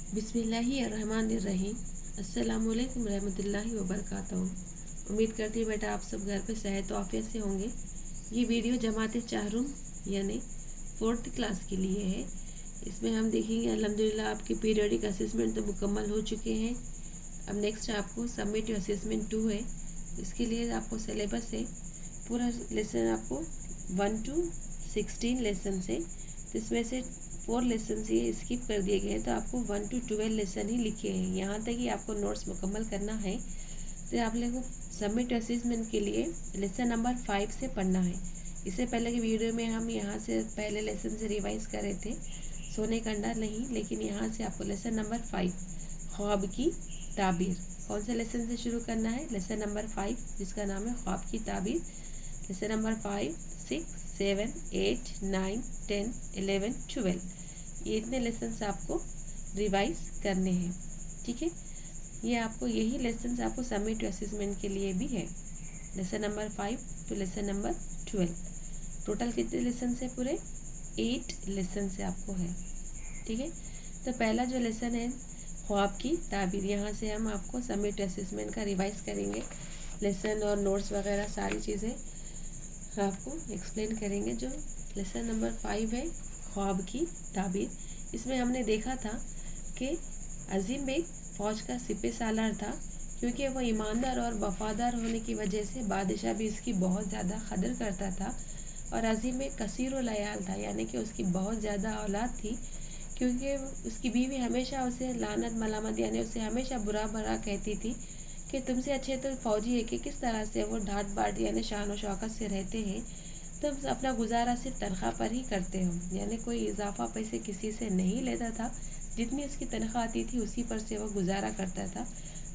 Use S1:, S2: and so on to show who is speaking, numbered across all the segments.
S1: बिस्मिल्लाहिर्रहमानिर्रहीम। अस्सलामु अलैकुम रहमतुल्लाहि व बरकातहू। उम्मीद करती हूँ बेटा आप सब घर पे सेहत और आफियत से होंगे। ये वीडियो जमात चाहरुम यानी 4th क्लास के लिए है। इसमें हम देखेंगे अल्हम्दुलिल्लाह आपके पीरियडिक असेसमेंट तो मुकम्मल हो चुके हैं। अब नेक्स्ट आपको सबमिट असेसमेंट 2 है। इसके लिए आपको सिलेबस है पूरा लेसन आपको 1 to 16 लेसन है, तो इसमें से 4 लेसन ये स्किप कर दिए गए हैं, तो आपको 1 to 12 लेसन ही लिखे हैं। यहाँ तक ही आपको नोट्स मुकम्मल करना है। तो आप लोगों को सबमिट असेसमेंट के लिए लेसन नंबर 5 से पढ़ना है। इससे पहले की वीडियो में हम यहाँ से पहले लेसन से रिवाइज कर रहे थे, सोने का अंडा नहीं, लेकिन यहाँ से आपको लेसन नंबर 5 ख्वाब की ताबीर, कौन से लेसन से शुरू करना है? लेसन नंबर 5 जिसका नाम है ख्वाब की ताबीर। लेसन नंबर 5, 6, 7, 8, 9, 10, 11, 12 ये इतने लेसन्स आपको रिवाइज करने हैं। ठीक है, ये आपको यही लेसन्स आपको सबमिट असेसमेंट के लिए भी है। Lesson number 5 to lesson number 12 total कितने लेसन है? पूरे 8 लेसन से आपको है। ठीक है, तो पहला जो लेसन है ख्वाब की ताबीर, यहाँ से हम आपको सबमिट असेसमेंट का रिवाइज करेंगे। लेसन और नोट्स वगैरह सारी चीज़ें आपको एक्सप्लेन करेंगे। जो लेसन नंबर 5 है ख्वाब की ताबीर, इसमें हमने देखा था कि अजीम बेग फ़ौज का सिपह सालार था। क्योंकि वो ईमानदार और वफादार होने की वजह से बादशाह भी इसकी बहुत ज़्यादा कदर करता था। और अजीम बेग कसीर व लयाल था, यानी कि उसकी बहुत ज़्यादा औलाद थी। क्योंकि उसकी बीवी हमेशा उसे लानत मलामत यानी उसे हमेशा बुरा भला कहती थी कि तुमसे अच्छे तो फ़ौजी है कि किस तरह से वो ढाट बाट यानी शान व शौकत से रहते हैं, तुम अपना गुजारा सिर्फ तनख्वाह पर ही करते हो, यानी कोई इजाफा पैसे किसी से नहीं लेता था। जितनी उसकी तनख्वाह आती थी उसी पर से वो गुजारा करता था।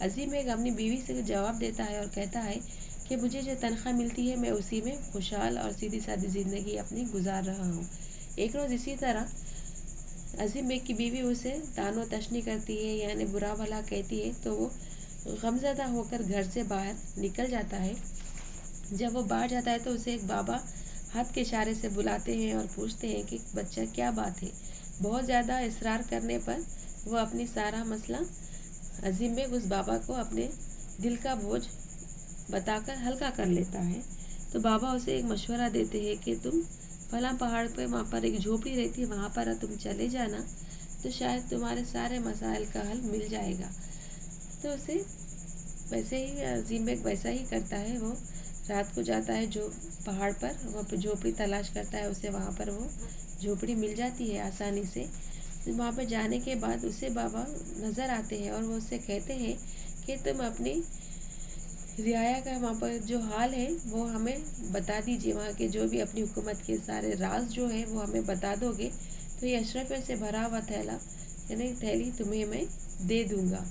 S1: अजीम बेग अपनी बीवी से जवाब देता है और कहता है कि मुझे जो तनख्वाह मिलती है मैं उसी में खुशहाल और सीधी सादी ज़िंदगी अपनी गुजार रहा हूँ। एक रोज़ इसी तरह अजीम बेग की बीवी उसे तानो तशनी करती है यानी बुरा भला कहती है, तो वो गमज़दा होकर घर से बाहर निकल जाता है। जब वो बाहर जाता है तो उसे एक बाबा हाथ के इशारे से बुलाते हैं और पूछते हैं कि बच्चा क्या बात है। बहुत ज़्यादा इसरार करने पर वो अपनी सारा मसला अजीम बेग उस बाबा को अपने दिल का बोझ बताकर हल्का कर लेता है। तो बाबा उसे एक मशवरा देते हैं कि तुम फलां पहाड़ पे वहाँ पर एक झोपड़ी रहती है, वहाँ पर तुम चले जाना तो शायद तुम्हारे सारे मसाइल का हल मिल जाएगा। तो उसे वैसे ही अजीम बेग वैसा ही करता है। वो रात को जाता है जो पहाड़ पर, वहाँ पर झोपड़ी तलाश करता है, उसे वहाँ पर वो झोपड़ी मिल जाती है आसानी से। तो वहाँ पर जाने के बाद उसे बाबा नज़र आते हैं और वो उससे कहते हैं कि तुम अपनी रियाया का वहाँ पर जो हाल है वो हमें बता दीजिए, वहाँ के जो भी अपनी हुकूमत के सारे राज जो है वो हमें बता दोगे तो ये अशरफियों से भरा हुआ थैला यानी थैली तुम्हें मैं दे दूँगा।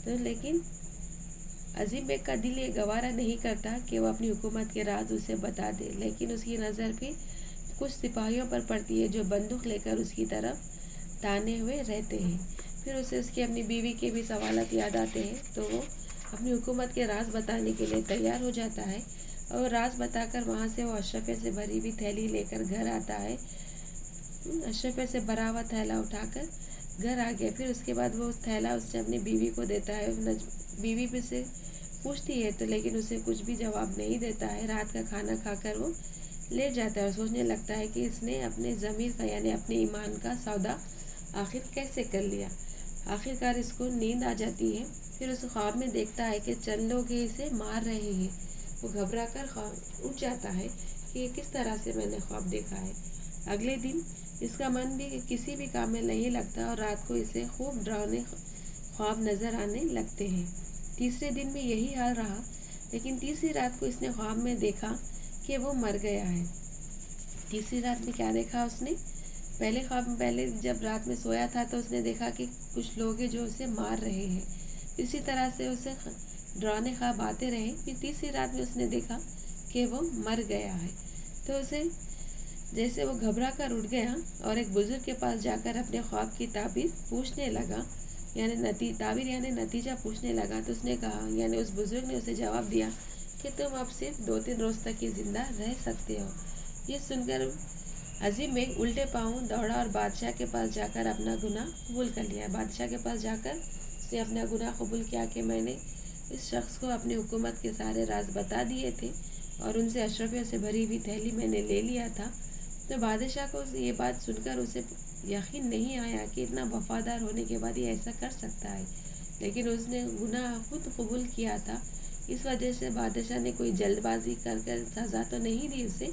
S1: तो लेकिन अजीम बेग का दिल ये गवारा नहीं करता कि वो अपनी हुकूमत के राज उसे बता दे, लेकिन उसकी नज़र भी कुछ सिपाहियों पर पड़ती है जो बंदूक लेकर उसकी तरफ ताने हुए रहते हैं। फिर उसे उसकी अपनी बीवी के भी सवालात याद आते हैं, तो वो अपनी हुकूमत के राज बताने के लिए तैयार हो जाता है और राज बताकर वहाँ से वो अशरफिया से भरी हुई थैली लेकर घर आता है। अशरफिया से भरा हुआ थैला उठाकर घर आ गया। फिर उसके बाद वो उस थैला उसने अपनी बीवी को देता है। बीवी भी से पूछती है तो लेकिन उसे कुछ भी जवाब नहीं देता है। रात का खाना खाकर वो लेट जाता है और सोचने लगता है कि इसने अपने ज़मीर का यानी अपने ईमान का सौदा आखिर कैसे कर लिया। आखिरकार इसको नींद आ जाती है। फिर उस ख्वाब में देखता है कि चंद लोग इसे मार रहे हैं। वो घबरा कर उठ जाता है कि ये किस तरह से मैंने ख्वाब देखा है। अगले दिन इसका मन भी किसी भी काम में नहीं लगता और रात को इसे खूब डरावने ख्वाब नज़र आने लगते हैं। तीसरे दिन भी यही हाल रहा, लेकिन तीसरी रात को इसने ख्वाब में देखा कि वो मर गया है। तीसरी रात में क्या देखा उसने? पहले ख्वाब में पहले जब रात में सोया था तो उसने देखा कि कुछ लोग हैं जो उसे मार रहे हैं। इसी तरह से उसे डरावने ख्वाब आते रहे। फिर तीसरी रात में उसने देखा कि वो मर गया है। तो उसे जैसे वो घबरा कर उठ गया और एक बुजुर्ग के पास जाकर अपने ख्वाब की ताबीर पूछने लगा यानी ताबीर यानी नतीजा पूछने लगा। तो उसने कहा यानी उस बुजुर्ग ने उसे जवाब दिया कि तुम अब सिर्फ 2-3 रोज़ तक ही ज़िंदा रह सकते हो। ये सुनकर عظیم بیگ الٹے پاؤں دوڑا اور بادشاہ کے پاس جا کر اپنا گناہ قبول کر لیا۔ بادشاہ کے پاس جا کر اس نے اپنا گناہ قبول کیا کہ میں نے اس شخص کو اپنی حکومت کے سارے راز بتا دیے تھے اور ان سے اشرفیوں سے بھری ہوئی تھیلی میں نے لے لیا تھا۔ تو بادشاہ کو یہ بات سن کر اسے یقین نہیں آیا کہ اتنا وفادار ہونے کے بعد یہ ایسا کر سکتا ہے، لیکن اس نے گناہ خود قبول کیا تھا۔ اس وجہ سے بادشاہ نے کوئی جلد بازی کر سزا تو نہیں دی اسے،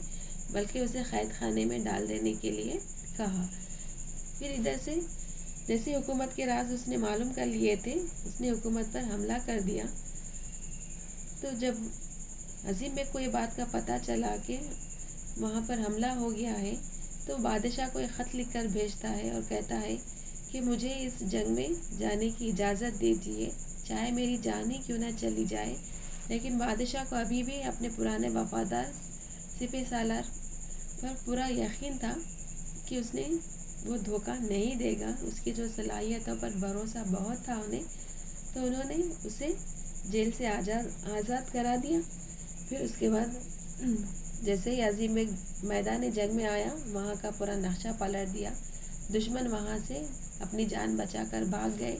S1: بلکہ اسے قید خانے میں ڈال دینے کے لیے کہا۔ پھر ادھر سے جیسے حکومت کے راز اس نے معلوم کر لیے تھے، اس نے حکومت پر حملہ کر دیا۔ تو جب عظیم بیگ کو یہ بات کا پتہ چلا کہ وہاں پر حملہ ہو گیا ہے، تو بادشاہ کو ایک خط لکھ کر بھیجتا ہے اور کہتا ہے کہ مجھے اس جنگ میں جانے کی اجازت دیجیے، چاہے میری جان ہی کیوں نہ چلی جائے۔ لیکن بادشاہ کو ابھی بھی اپنے پرانے وفادار سپہ سالار پر پورا یقین تھا کہ اس نے وہ دھوکہ نہیں دے گا، اس کی جو صلاحیتوں پر بھروسہ بہت تھا انہیں، تو انہوں نے اسے جیل سے آزاد کرا دیا۔ پھر اس کے بعد جیسے ہی عظیم بیگ میدان جنگ میں آیا، وہاں کا پورا نقشہ پلٹ دیا، دشمن وہاں سے اپنی جان بچا کر بھاگ گئے۔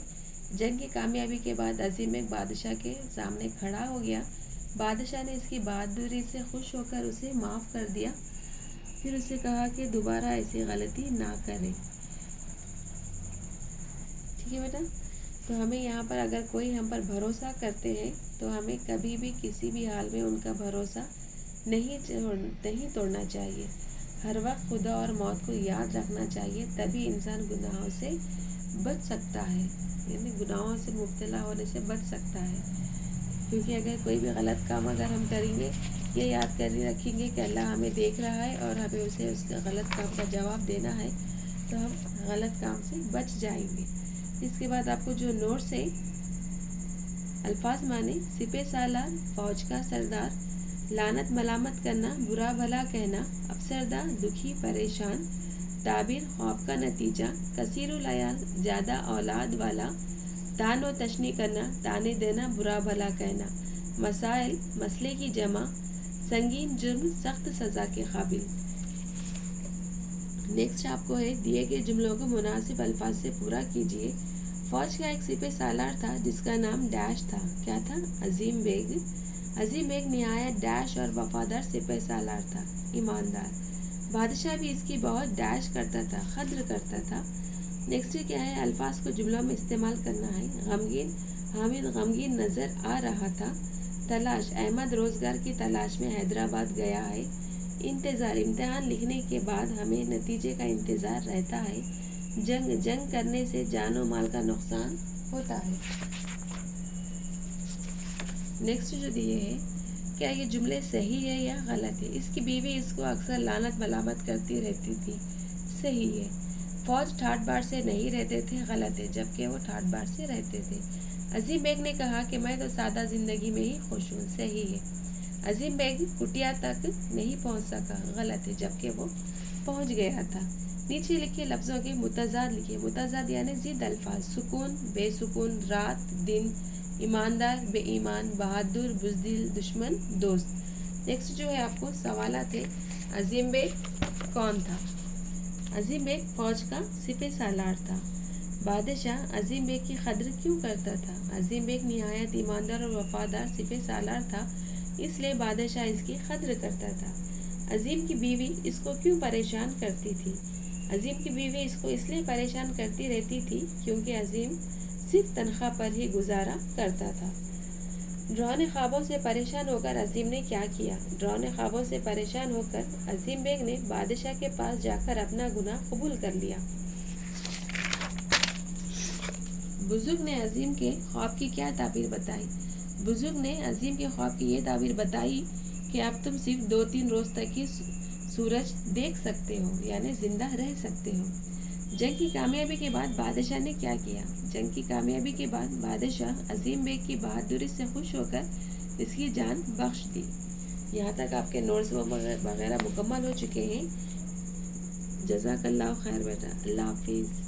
S1: جنگ کی کامیابی کے بعد عظیم بیگ بادشاہ کے سامنے کھڑا ہو گیا۔ بادشاہ نے اس کی بہادری سے خوش ہو کر اسے معاف کر دیا، پھر اسے کہا کہ دوبارہ ایسی غلطی نہ کرے۔ ٹھیک ہے بیٹا، تو ہمیں یہاں پر اگر کوئی ہم پر بھروسہ کرتے ہیں تو ہمیں کبھی بھی کسی بھی حال میں ان کا بھروسہ نہیں توڑنا چاہیے۔ ہر وقت خدا اور موت کو یاد رکھنا چاہیے، تبھی انسان گناہوں سے بچ سکتا ہے، یعنی گناہوں سے مبتلا ہونے سے بچ سکتا ہے۔ کیونکہ اگر کوئی بھی غلط کام اگر ہم کریں گے، یہ یاد کر رکھیں گے کہ اللہ ہمیں دیکھ رہا ہے اور ہمیں اسے اس کے غلط کام کا جواب دینا ہے، تو ہم غلط کام سے بچ جائیں گے۔ اس کے بعد آپ کو جو نوٹس ہے، الفاظ معنی: سپہ سالار، فوج کا سردار، لعنت ملامت کرنا، برا بھلا کہنا، افسردہ دکھی پریشان، تعبیر خواب کا نتیجہ، کثیر العیال زیادہ اولاد والا، طعن و تشنیع کرنا، طعنے دینا، برا بھلا کہنا، مسائل مسئلے کی جمع، سنگین جرم سخت سزا کے قابل۔ نیکسٹ آپ کو ہے دیے گئے جملوں کو مناسب الفاظ سے پورا کیجیے۔ فوج کا ایک سپہ سالار تھا جس کا نام ڈیش تھا۔ کیا تھا؟ عظیم بیگ۔ عظیم بیگ نہایت ڈیش اور وفادار سپہ سالار تھا، ایماندار۔ بادشاہ بھی اس کی بہت ڈیش کرتا تھا، قدر کرتا تھا۔ نیکسٹ کیا ہے؟ الفاظ کو جملوں میں استعمال کرنا ہے۔ غمگین، حامد غمگین نظر آ رہا تھا۔ تلاش، احمد روزگار کی تلاش میں حیدرآباد گیا ہے۔ انتظار، امتحان لکھنے کے بعد ہمیں نتیجے کا انتظار رہتا ہے۔ جنگ، جنگ کرنے سے جان و مال کا نقصان ہوتا ہے۔ نیکسٹ جو دیے ہے، کیا یہ جملے صحیح ہے یا غلط ہے؟ اس کی بیوی اس کو اکثر لعنت ملامت کرتی رہتی تھی۔ صحیح ہے۔ فوج ٹھاٹ باٹ سے نہیں رہتے تھے۔ غلط ہے، جبکہ وہ ٹھاٹ باٹ سے رہتے تھے۔ عظیم بیگ نے کہا کہ میں تو سادہ زندگی میں ہی خوش ہوں۔ صحیح ہے۔ عظیم بیگ کٹیا تک نہیں پہنچ سکا۔ غلط ہے، جبکہ وہ پہنچ گیا تھا۔ نیچے لکھے لفظوں کے متضاد لکھیے۔ متضاد یعنی ضد الفاظ: سکون، بے سکون، رات، دن، ایماندار، بے ایمان، بہادر، بزدل، دشمن، دوست۔ نیکسٹ جو ہے آپ کو سوالات ہے۔ عظیم بیگ کون تھا؟ عظیم بیگ فوج کا سپہ سالار تھا۔ بادشاہ عظیم بیگ کی قدر کیوں کرتا تھا؟ عظیم بیگ نہایت ایماندار اور وفادار سپہ سالار تھا، اس لیے بادشاہ اس کی قدر کرتا تھا۔ عظیم کی بیوی اس کو کیوں پریشان کرتی تھی؟ عظیم کی بیوی اس کو اس لیے پریشان کرتی رہتی تھی کیونکہ عظیم صرف تنخواہ پر ہی گزارا کرتا تھا۔ ڈراؤنے خوابوں سے پریشان ہو کر عظیم نے کیا کیا؟ ڈراؤنے خوابوں سے پریشان ہو کر عظیم بیگ نے بادشاہ کے پاس جا کر اپنا گناہ قبول کر لیا۔ بزرگ نے عظیم کے خواب کی کیا تعبیر بتائی؟ بزرگ نے عظیم کے خواب کی یہ تعبیر بتائی کہ اب تم صرف 2-3 روز تک ہی سورج دیکھ سکتے ہو، یعنی زندہ رہ سکتے ہو۔ جنگ کی کامیابی کے بعد بادشاہ نے کیا کیا؟ جنگ کی کامیابی کے بعد بادشاہ عظیم بیگ کی بہادری سے خوش ہو کر اس کی جان بخش دی۔ یہاں تک آپ کے نوٹس وغیرہ مکمل ہو چکے ہیں۔ جزاک اللہ خیر بیٹا، اللہ حافظ۔